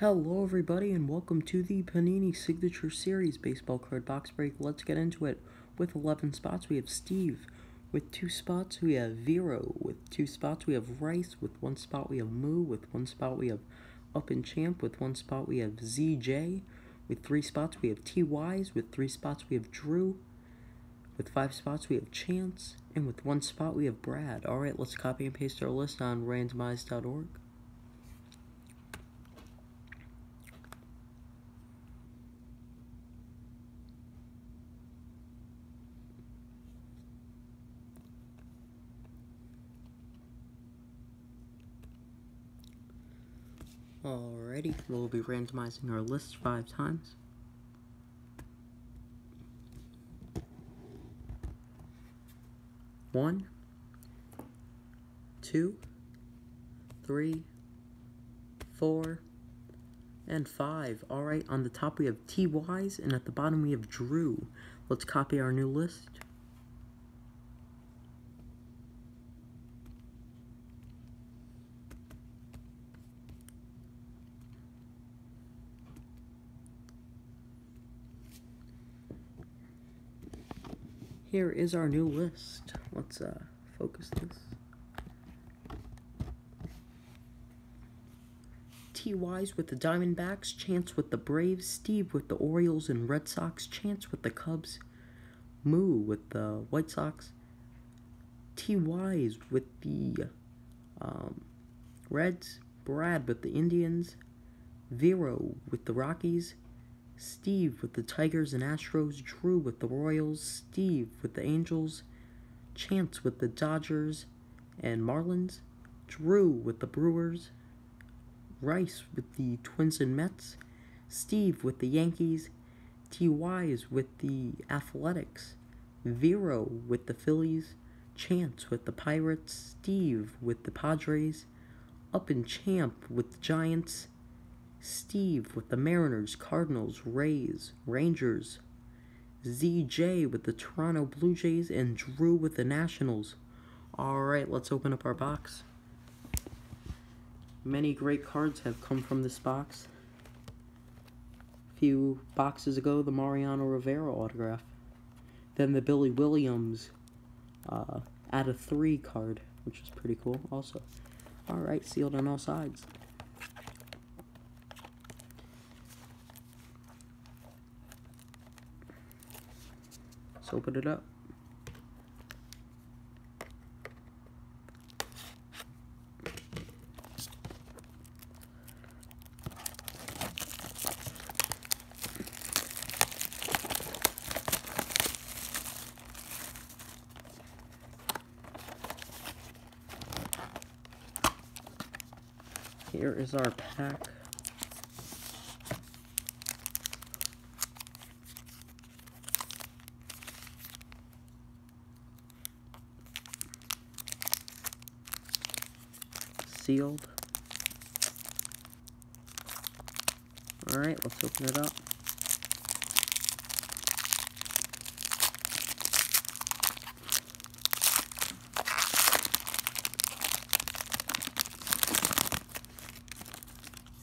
Hello everybody and welcome to the Panini Signature Series Baseball Card Box Break. Let's get into it. With 11 spots we have Steve. With 2 spots we have Vero. With 2 spots we have Rice. With 1 spot we have Moo. With 1 spot we have Up and Champ. With 1 spot we have ZJ. With 3 spots we have T-Wise. With 3 spots we have Drew. With 5 spots we have Chance. And with 1 spot we have Brad. Alright, let's copy and paste our list on randomize.org. Alrighty, we'll be randomizing our list 5 times. One, 2, 3, 4, and 5. Alright, on the top we have T-Wise, and at the bottom we have Drew. Let's copy our new list. Here is our new list. Let's focus this. T-Wise with the Diamondbacks, Chance with the Braves, Steve with the Orioles and Red Sox, Chance with the Cubs, Moo with the White Sox, T-Wise with the Reds, Brad with the Indians, Vero with the Rockies, Steve with the Tigers and Astros, Drew with the Royals, Steve with the Angels, Chance with the Dodgers and Marlins, Drew with the Brewers, Rice with the Twins and Mets, Steve with the Yankees, T-Wise with the Athletics, Vero with the Phillies, Chance with the Pirates, Steve with the Padres, Up and Champ with the Giants, Steve with the Mariners, Cardinals, Rays, Rangers, ZJ with the Toronto Blue Jays, and Drew with the Nationals. Alright, let's open up our box. Many great cards have come from this box. A few boxes ago, the Mariano Rivera autograph. Then the Billy Williams out of 3 card, which is pretty cool also. Alright, sealed on all sides. Let's open it up. Here is our pack. Sealed. Alright, let's open it up.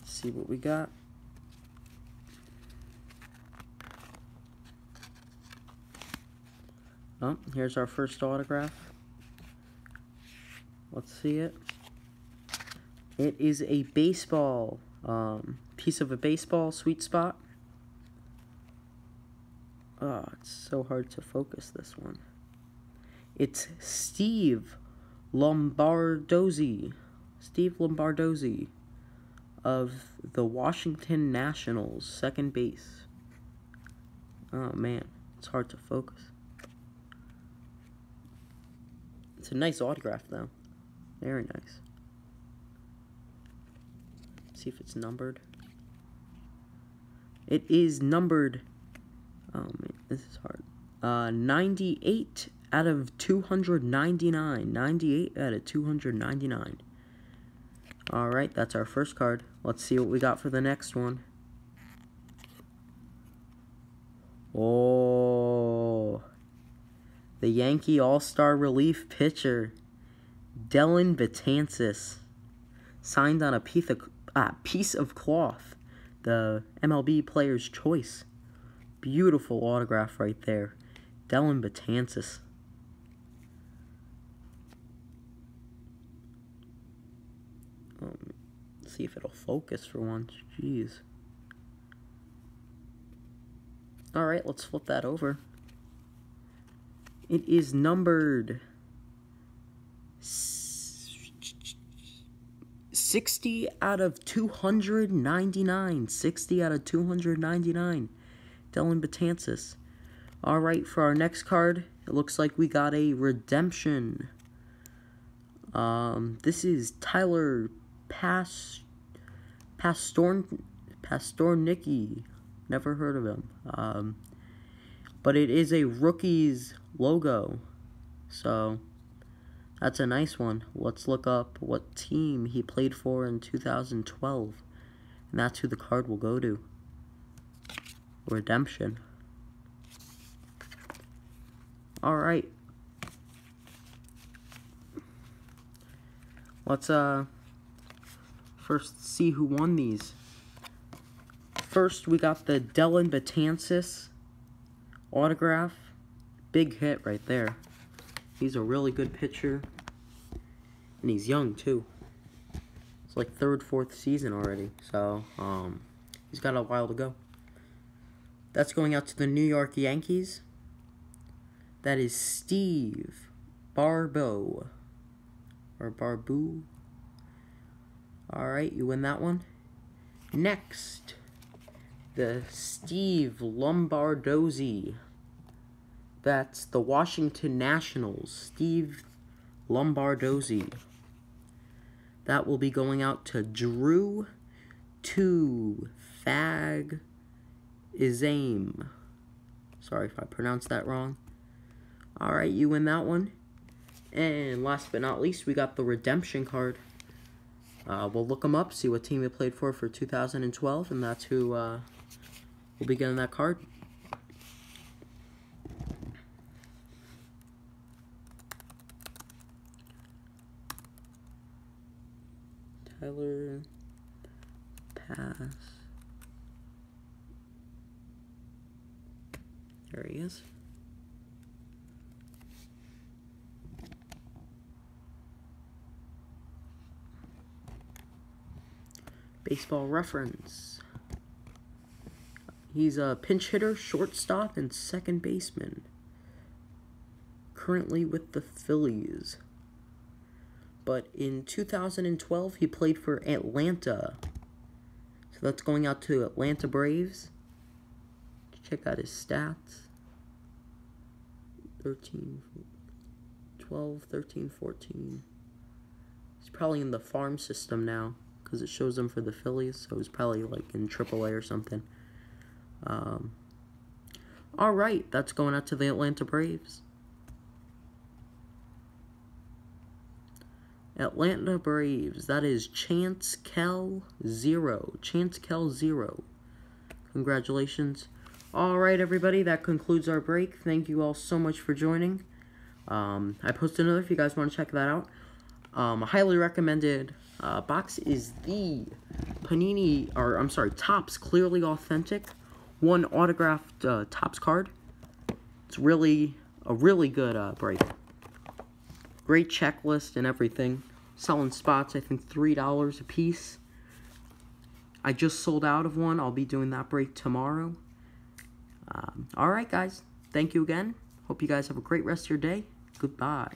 See what we got. Oh, here's our first autograph. Let's see it. It is a baseball, piece of a baseball, sweet spot. Oh, it's so hard to focus this one. It's Steve Lombardozzi. Steve Lombardozzi of the Washington Nationals, second base. Oh man, it's hard to focus. It's a nice autograph though. Very nice. See if it's numbered. It is numbered. Oh man, this is hard. 98 out of 299. 98 out of 299. Alright, that's our first card. Let's see what we got for the next one. Oh, the Yankee All-Star relief pitcher, Dellin Betances, signed on a piece of cloth. the MLB Player's Choice. Beautiful autograph right there. Dellin Betances. Let's see if it'll focus for once. Jeez. Alright, let's flip that over. It is numbered 60 out of 299. 60 out of 299. Dellin Betances. Alright, for our next card, it looks like we got a redemption. This is Tyler Pastornicki. Never heard of him. But it is a rookie's logo. So, that's a nice one. Let's look up what team he played for in 2012. And that's who the card will go to. Redemption. Alright. Let's first see who won these. First, we got the Dellin Betances autograph. Big hit right there. He's a really good pitcher. And he's young, too. It's like third, fourth season already. So, he's got a while to go. That's going out to the New York Yankees. That is Steve Barbeau. Or Barbu. Alright, you win that one. Next, the Steve Lombardozzi. That's the Washington Nationals. Steve Lombardozzi. That will be going out to Drew Fag Izame. Sorry if I pronounced that wrong. Alright, you win that one. And last but not least, we got the redemption card. We'll look them up, see what team he played for 2012, and that's who will be getting that card. Tyler Pass. There he is. Baseball Reference. He's a pinch hitter, shortstop, and second baseman. Currently with the Phillies. But in 2012, he played for Atlanta. So that's going out to Atlanta Braves. Check out his stats. 12, 13, 14. He's probably in the farm system now, because it shows him for the Phillies, so he's probably like in AAA or something. Alright, that's going out to the Atlanta Braves. Atlanta Braves, that is Chance Kell 0. Chance Kell 0. Congratulations. Alright, everybody, that concludes our break. Thank you all so much for joining. I posted another if you guys want to check that out. Highly recommended box is the Panini, or I'm sorry, Topps Clearly Authentic 1 autographed Topps card. It's really a really good break. Great checklist and everything. Selling spots, I think $3 a piece. I just sold out of one. I'll be doing that break tomorrow. Alright, guys. Thank you again. Hope you guys have a great rest of your day. Goodbye.